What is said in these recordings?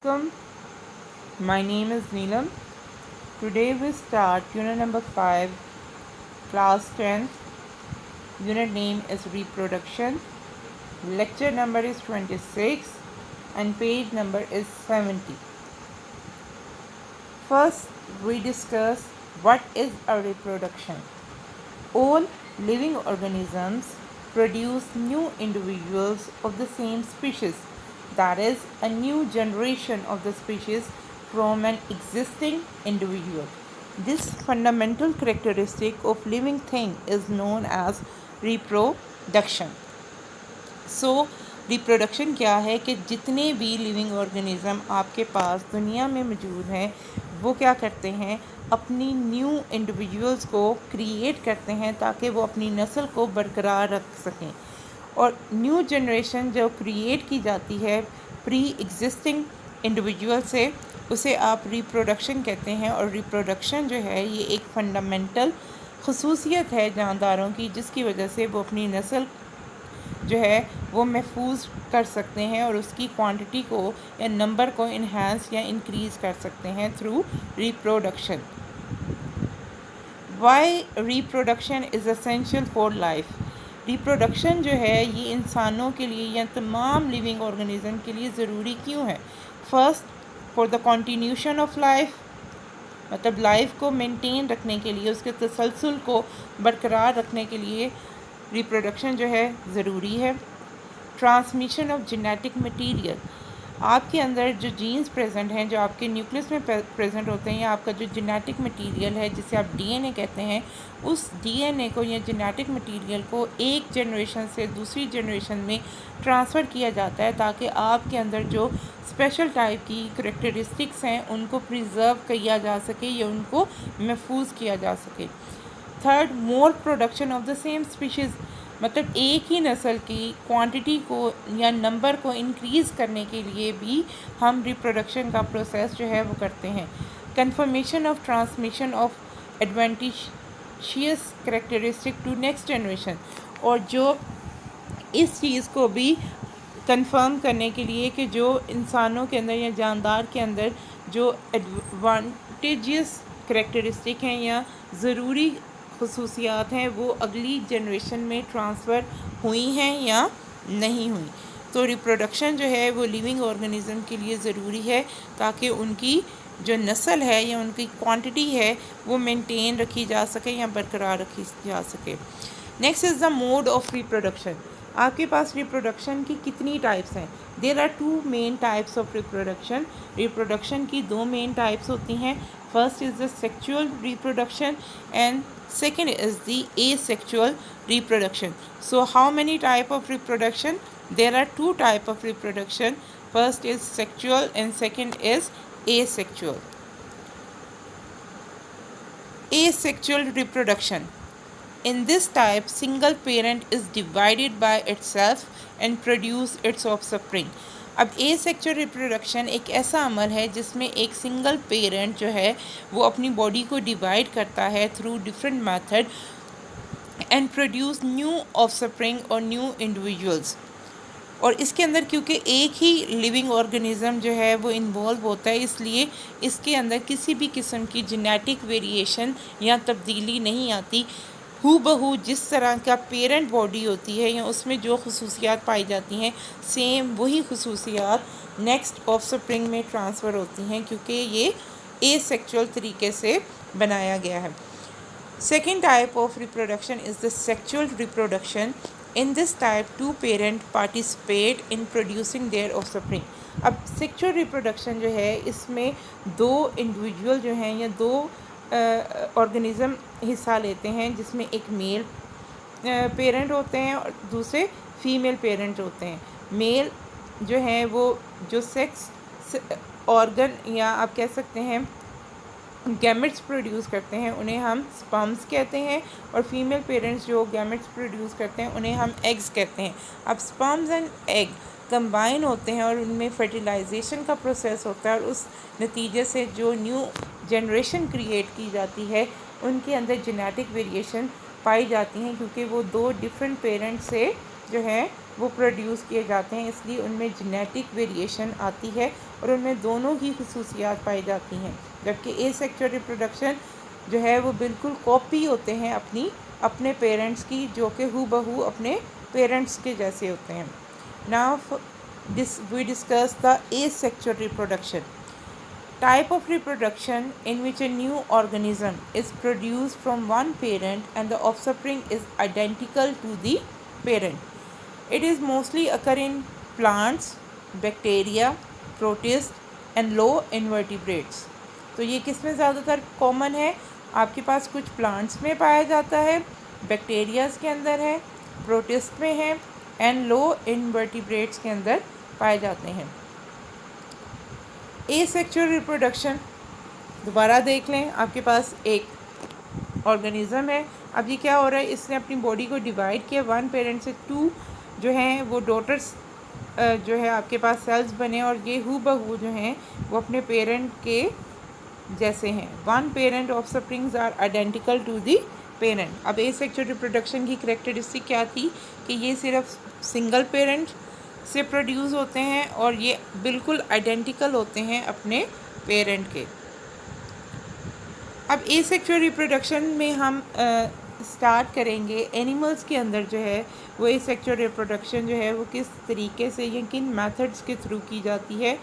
Welcome, my name is Neelam. Today we start unit number 5, class 10th. Unit name is reproduction. Lecture number is 26 and page number is 70. First, we discuss what is a reproduction. All living organisms produce new individuals of the same species, that is, a new generation of the species from an existing individual. This fundamental characteristic of living thing is known as reproduction. So reproduction क्या है कि जितने भी living organism आपके पास दुनिया में मौजूद हैं वो क्या करते हैं, अपनी न्यू इंडिविजुअल्स को क्रिएट करते हैं ताकि वो अपनी नस्ल को बरकरार रख सकें। और न्यू जनरेशन जो क्रिएट की जाती है प्री एग्जिस्टिंग इंडिविजुअल से, उसे आप रिप्रोडक्शन कहते हैं। और रिप्रोडक्शन जो है ये एक फंडामेंटल खसूसियत है जानदारों की, जिसकी वजह से वो अपनी नस्ल जो है वो महफूज कर सकते हैं और उसकी क्वांटिटी को या नंबर को इन्हांस या इंक्रीज़ कर सकते हैं through reproduction. Why reproduction is essential for life. Reproduction जो है ये इंसानों के लिए या तमाम लिविंग ऑर्गेनिज्म के लिए ज़रूरी क्यों है? First, for the continuation of life, मतलब लाइफ को मेंटेन रखने के लिए, उसके तसलसल को बरकरार रखने के लिए रिप्रोडक्शन जो है ज़रूरी है। ट्रांसमिशन ऑफ जेनेटिक मटीरियल, आपके अंदर जो जीन्स प्रेजेंट हैं, जो आपके न्यूक्लियस में प्रेजेंट होते हैं, या आपका जो जेनेटिक मटीरियल है जिसे आप डीएनए कहते हैं, उस डीएनए को या जेनेटिक मटीरियल को एक जनरेशन से दूसरी जनरेशन में ट्रांसफ़र किया जाता है ताकि आपके अंदर जो स्पेशल टाइप की करैक्टरिस्टिक्स हैं उनको प्रिजर्व किया जा सके या उनको महफूज किया जा सके। Third, more production of the same species, मतलब एक ही नस्ल की क्वांटिटी को या नंबर को इंक्रीज़ करने के लिए भी हम रिप्रोडक्शन का प्रोसेस जो है वो करते हैं। Confirmation of transmission of adventitious characteristic to next generation, और जो इस चीज़ को भी कंफर्म करने के लिए कि जो इंसानों के अंदर या जानदार के अंदर जो एडवांटेजियस करैक्टरिस्टिक हैं या ज़रूरी खसूसियात हैं वो अगली जनरेशन में ट्रांसफ़र हुई हैं या नहीं हुई। तो रिप्रोडक्शन जो है वो लिविंग ऑर्गेनिज्म के लिए ज़रूरी है ताकि उनकी जो नस्ल है या उनकी क्वांटिटी है वो मेंटेन रखी जा सके या बरकरार रखी जा सके। Next is the mode of reproduction. आपके पास रिप्रोडक्शन की कितनी टाइप्स हैं? There are two main types of reproduction. Reproduction की दो मेन टाइप्स होती हैं। First is the sexual reproduction and second is the asexual reproduction. So how many type of reproduction? There are two type of reproduction. First is sexual and second is asexual. Asexual reproduction, in this type single parent is divided by itself and produce its offspring. अब asexual reproduction एक ऐसा अमल है जिसमें एक single parent जो है वो अपनी बॉडी को डिवाइड करता है through different method and produce new offspring और न्यू इंडिविजुअल्स। और इसके अंदर क्योंकि एक ही लिविंग ऑर्गेनिज्म जो है वो इन्वॉल्व होता है, इसलिए इसके अंदर किसी भी किस्म की जेनेटिक वेरिएशन या तब्दीली नहीं आती। हूबहू जिस तरह का पेरेंट बॉडी होती है या उसमें जो खसूसियात पाई जाती हैं, सेम वही खसूसियात नेक्स्ट ऑफस्प्रिंग में ट्रांसफ़र होती हैं क्योंकि ये एसेक्सुअल तरीके से बनाया गया है। Second type of reproduction is the sexual reproduction. In this type two parent participate in producing there offspring. अब सेक्सुअल रिप्रोडक्शन जो है इसमें दो इंडिविजुअल जो हैं या दो ऑर्गेनिज़म हिस्सा लेते हैं, जिसमें एक मेल पेरेंट होते हैं और दूसरे फीमेल पेरेंट होते हैं। मेल जो हैं वो जो सेक्स ऑर्गन या आप कह सकते हैं गैमेट्स प्रोड्यूस करते हैं उन्हें हम स्पर्म्स कहते हैं, और फीमेल पेरेंट्स जो गैमेट्स प्रोड्यूस करते हैं उन्हें हम एग्स कहते हैं। अब स्पर्म्स एंड एग कंबाइन होते हैं और उनमें फर्टिलाइजेशन का प्रोसेस होता है और उस नतीजे से जो न्यू जनरेशन क्रिएट की जाती है उनके अंदर जेनेटिक वेरिएशन पाई जाती हैं क्योंकि वो दो डिफरेंट पेरेंट्स से जो है वो प्रोड्यूस किए जाते हैं, इसलिए उनमें जेनेटिक वेरिएशन आती है और उनमें दोनों की खसूसियात पाई जाती हैं। जबकि एसेक्सुअल रिप्रोडक्शन जो है वो बिल्कुल कॉपी होते हैं अपने पेरेंट्स की, जो कि हूबहू अपने पेरेंट्स के जैसे होते हैं। Now we discuss the asexual reproduction. Type of reproduction in which a new organism is produced from one parent and the offspring is identical to the parent. It is mostly occur in plants, bacteria, protists and low invertebrates. तो ये किस में ज़्यादातर common है? आपके पास कुछ plants में पाया जाता है, बैक्टीरियाज के अंदर है, प्रोटिस्ट में है एंड लो इनवर्टिब्रेट्स के अंदर पाए जाते हैं। एसेक्सुअल रिप्रोडक्शन दोबारा देख लें, आपके पास एक ऑर्गेनिज्म है। अब ये क्या हो रहा है, इसने अपनी बॉडी को डिवाइड किया, वन पेरेंट से टू जो हैं वो डॉटर्स जो है आपके पास सेल्स बने और ये हूबहू जो हैं वो अपने पेरेंट के जैसे हैं। One parent offsprings are identical to the parent. अब एसेक्सुअल रिप्रोडक्शन की कैरेक्टरिस्टिक क्या थी कि ये सिर्फ सिंगल पेरेंट से प्रोड्यूस होते हैं और ये बिल्कुल आइडेंटिकल होते हैं अपने पेरेंट के। अब एसेक्सुअल रिप्रोडक्शन में हम स्टार्ट करेंगे एनिमल्स के अंदर जो है वो एसेक्सुअल रिप्रोडक्शन जो है वो किस तरीके से या किन मेथड्स के थ्रू की जाती है।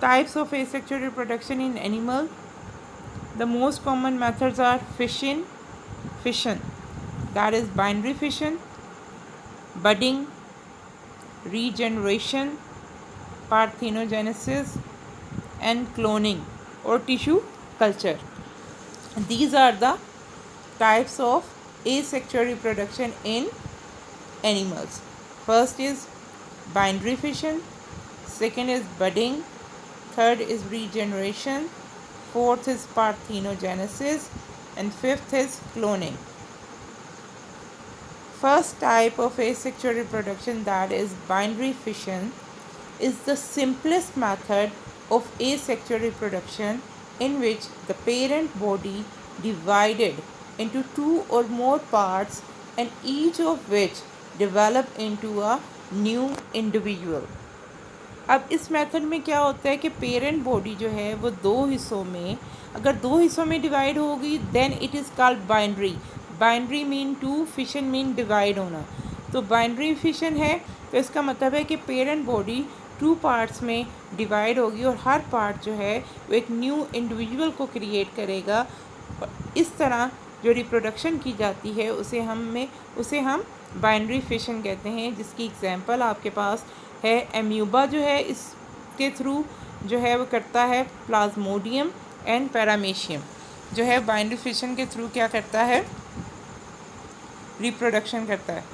Types of asexual reproduction in animal, the most common methods are fission, that is binary fission, budding, regeneration, parthenogenesis and cloning or tissue culture. These are the types of asexual reproduction in animals. First is binary fission, second is budding, third is regeneration, fourth is parthenogenesis and fifth is cloning. First type of asexual reproduction, that is binary fission, is the simplest method of asexual reproduction in which the parent body divided into two or more parts and each of which develop into a new individual. अब इस method में क्या होता है कि parent body जो है वो दो हिस्सों में, अगर दो हिस्सों में डिवाइड होगी then it is called binary. Binary mean two, fission mean divide होना। तो बाइनरी फिशन है तो इसका मतलब है कि पेरेंट बॉडी टू पार्ट्स में डिवाइड होगी और हर पार्ट जो है वो एक न्यू इंडिविजुअल को क्रिएट करेगा। इस तरह जो रिप्रोडक्शन की जाती है उसे हम बाइनरी फिशन कहते हैं, जिसकी एग्जांपल आपके पास है एम्यूबा जो है इसके थ्रू जो है वो करता है प्लाज्मोडियम एंड पैरामीशियम जो है बाइनरी फिशन के थ्रू क्या करता है, रिप्रोडक्शन करता है।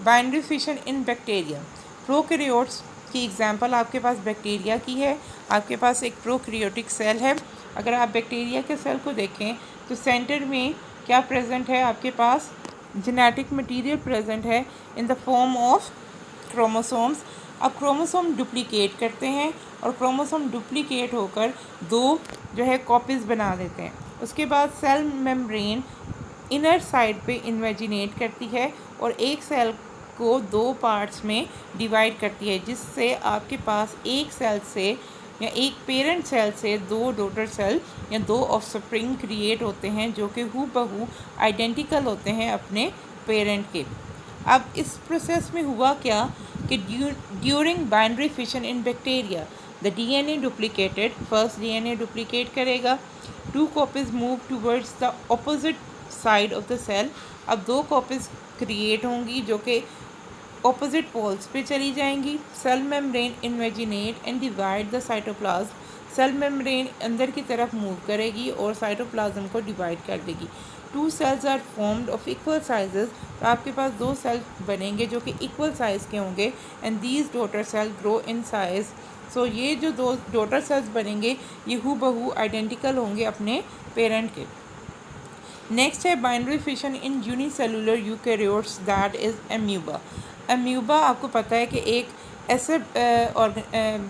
Binary fission in bacteria, prokaryotes की एग्जांपल आपके पास बैक्टीरिया की है। आपके पास एक प्रोकैरियोटिक सेल है। अगर आप बैक्टीरिया के सेल को देखें तो सेंटर में क्या प्रेजेंट है, आपके पास जेनेटिक मटेरियल प्रेजेंट है in the form of chromosomes. अब क्रोमोसोम डुप्लीकेट करते हैं और क्रोमोसोम डुप्लीकेट होकर दो जो है कॉपीज़ बना देते हैं। उसके बाद सेल मेम्ब्रेन इनर साइड पे इन्वेजिनेट करती है और एक सेल को दो पार्ट्स में डिवाइड करती है, जिससे आपके पास एक सेल से या एक पेरेंट सेल से दो डॉटर सेल या दो ऑफस्प्रिंग क्रिएट होते हैं जो कि हूबहू आइडेंटिकल होते हैं अपने पेरेंट के। अब इस प्रोसेस में हुआ क्या कि during binary fission in bacteria the DNA duplicated, first DNA duplicate करेगा, two copies move towards the opposite side of the cell. अब दो कॉपीज़ क्रिएट होंगी जो कि ऑपोजिट पोल्स पे चली जाएंगी। Cell membrane invaginate and divide the cytoplasm, cell membrane अंदर की तरफ मूव करेगी और साइटोप्लाज्म को डिवाइड कर देगी। Two cells are formed of equal sizes, तो आपके पास दो सेल बनेंगे जो कि इक्वल साइज़ के होंगे and these daughter cell grow in size. So ये जो दो डॉटर सेल्स बनेंगे ये हूबहू आइडेंटिकल होंगे अपने पेरेंट के। नेक्स्ट है binary fission in unicellular eukaryotes, that is amoeba. Amoeba आपको पता है कि एक ऐसे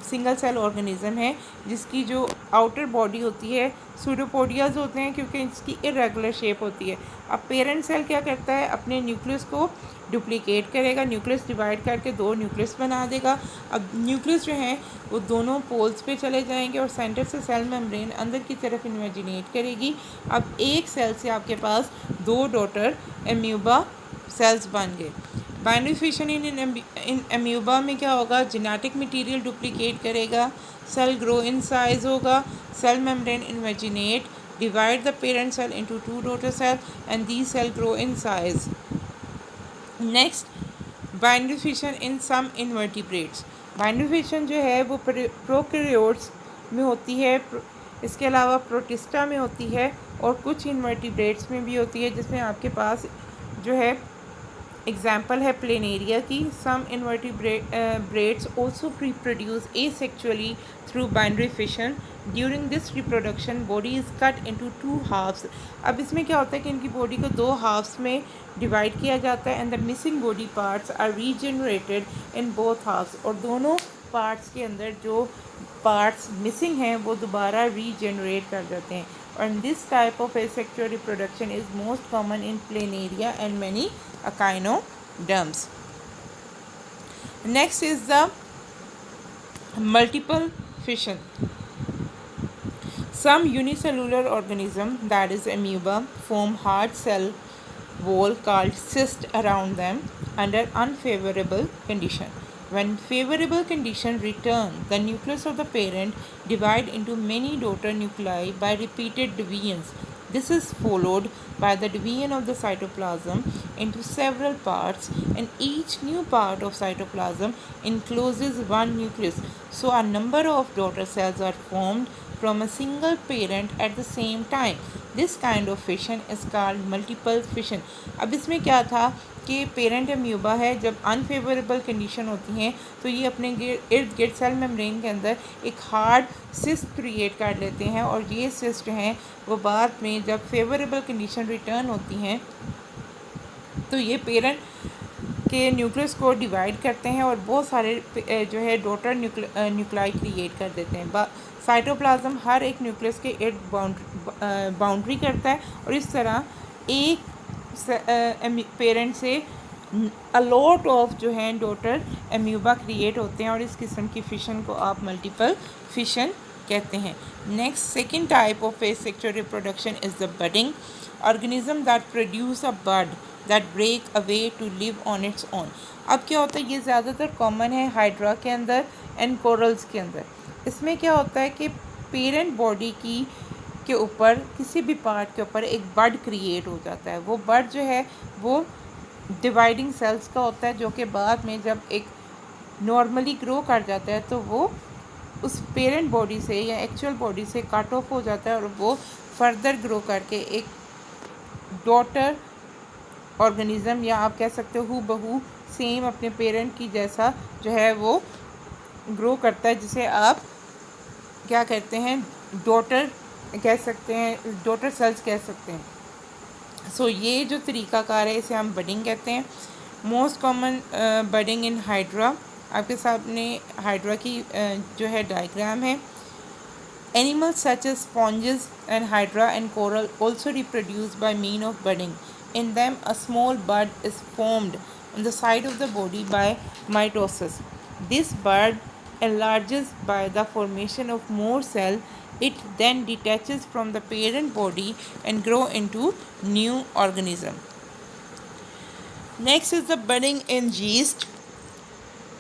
सिंगल सेल ऑर्गेनिज्म है जिसकी जो आउटर बॉडी होती है सूडोपोडियाज होते हैं क्योंकि इसकी इरेगुलर शेप होती है। अब पेरेंट सेल क्या करता है, अपने न्यूक्लियस को डुप्लीकेट करेगा, न्यूक्लियस डिवाइड करके 2 न्यूक्लियस बना देगा। अब न्यूक्लियस जो है वो दोनों पोल्स पे चले जाएंगे और सेंटर से सेल मेम्ब्रेन अंदर की तरफ इन्वेजिनेट करेगी। अब एक सेल से आपके पास 2 डॉटर एम्यूबा सेल्स बन गए। बाइनरी फिशन इन एम्यूबा में क्या होगा, जेनेटिक मटेरियल डुप्लीकेट करेगा, सेल ग्रो इन साइज होगा, cell membrane invaginate, divide the parent cell into 2 daughter cells and these cells grow in size. Next, binary fission in some invertebrates. Binary fission जो है वो prokaryotes में होती है, इसके अलावा प्रोटिस्टा में होती है और कुछ इन्वर्टिब्रेट्स में भी होती है, जिसमें आपके पास जो है एग्जाम्पल है प्लेनेरिया की। Some invertebrates also reproduce asexually through binary fission. During this reproduction body is cut into 2 halves. अब इसमें क्या होता है कि इनकी बॉडी को 2 हाफ्स में डिवाइड किया जाता है and the missing body parts are regenerated in both halves. और दोनों पार्ट्स के अंदर जो पार्ट्स मिसिंग हैं वो दोबारा रीजनरेट कर जाते हैं। And this type of asexual reproduction is most common in planaria and many echinoderms. Next is the multiple fission. Some unicellular organism, that is amoeba, form hard cell wall called cyst around them under unfavorable condition. When favorable conditions return, the nucleus of the parent divide into many daughter nuclei by repeated divisions. This is followed by the division of the cytoplasm into several parts, and each new part of cytoplasm encloses one nucleus. So a number of daughter cells are formed from a single parent at the same time. This kind of fission is called multiple fission. अब इसमें क्या था कि parent एम्यूबा है, जब unfavourable condition होती हैं तो ये अपने इर्द गिर्द सेल मेम्ब्रेन के अंदर एक हार्ड सिस्ट क्रिएट कर लेते हैं और ये सिस्ट हैं वो बाद में जब फेवरेबल कंडीशन रिटर्न होती हैं तो ये पेरेंट के न्यूक्लियस को डिवाइड करते हैं और बहुत सारे जो है डॉटर न्यूक्लाई क्रिएट कर देते हैं। साइटोप्लाज्म हर एक न्यूक्लियस के इर्द बाउंड्री करता है और इस तरह एक पेरेंट से अलॉट ऑफ जो है डॉटर एम्यूबा क्रिएट होते हैं और इस किस्म की फिशन को आप मल्टीपल फिशन कहते हैं। Next second type of asexual reproduction is the budding organism that produce a bud that break away to live on its own. अब क्या होता है, ये ज़्यादातर कॉमन है हाइड्रा के अंदर एंड कोरल्स के अंदर। इसमें क्या होता है कि पेरेंट बॉडी के ऊपर किसी भी पार्ट के ऊपर एक बड क्रिएट हो जाता है। वो बड जो है वो डिवाइडिंग सेल्स का होता है जो कि बाद में जब एक नॉर्मली ग्रो कर जाता है तो वो उस पेरेंट बॉडी से या एक्चुअल बॉडी से कट ऑफ हो जाता है और वो फर्दर ग्रो करके एक डॉटर ऑर्गेनिज्म या आप कह सकते हो हूबहू सेम अपने पेरेंट की जैसा जो है वो ग्रो करता है, जिसे आप क्या कहते हैं डॉटर कह सकते हैं, डॉटर सेल्स कह सकते हैं। सो ये जो तरीक़ाकार है इसे हम बडिंग कहते हैं। Most common budding in hydra, आपके सामने हाइड्रा की जो है डायग्राम है। Animals such as sponges and hydra and coral also reproduce by means of budding. In them, a small bud is formed on the side of the body by mitosis. This bud enlarges by the formation of more cells. It then detaches from the parent body and grow into new organism. Next is the budding in yeast.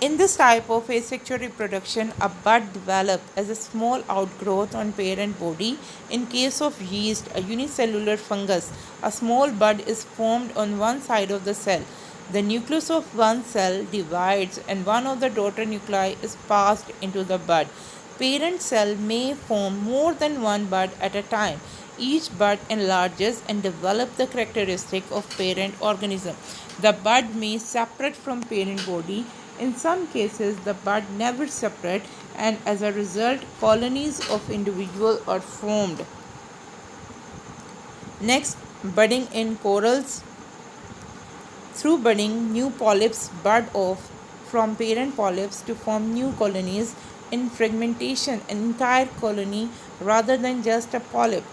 In this type of asexual reproduction, a bud develops as a small outgrowth on parent body. In case of yeast, a unicellular fungus, a small bud is formed on one side of the cell. The nucleus of one cell divides and one of the daughter nuclei is passed into the bud. Parent cell may form more than one bud at a time. Each bud enlarges and develops the characteristic of parent organism. The bud may separate from parent body. In some cases, the bud never separate, and as a result, colonies of individuals are formed. Next, budding in corals. Through budding, new polyps bud off from parent polyps to form new colonies. In fragmentation, an entire colony rather than just a polyp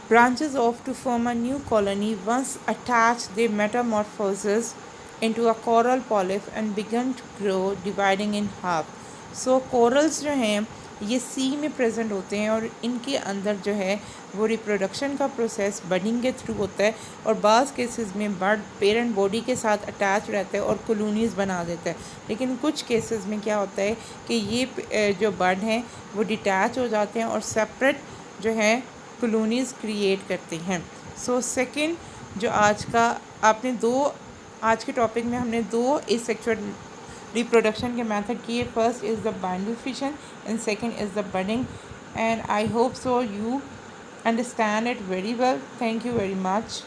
branches off to form a new colony. Once attached, they metamorphoses into a coral polyp and begin to grow, dividing in half. So corals जो हैं ये सी में present होते हैं और इनके अंदर जो है वो रिप्रोडक्शन का प्रोसेस बडिंग के थ्रू होता है और बाज़ केसेस में बर्ड पेरेंट बॉडी के साथ अटैच रहता है और कॉलोनीज़ बना देता है। लेकिन कुछ केसेस में क्या होता है कि ये जो बर्ड हैं वो डिटैच हो जाते हैं और सेपरेट जो है कॉलोनीज़ क्रिएट करते हैं। सो सेकंड जो आज का आपने आज के टॉपिक में हमने दो एसेक्सुअल रिप्रोडक्शन के मेथड किए। First is the binary fission and second is the budding, and I hope so you understand it very well. Thank you very much.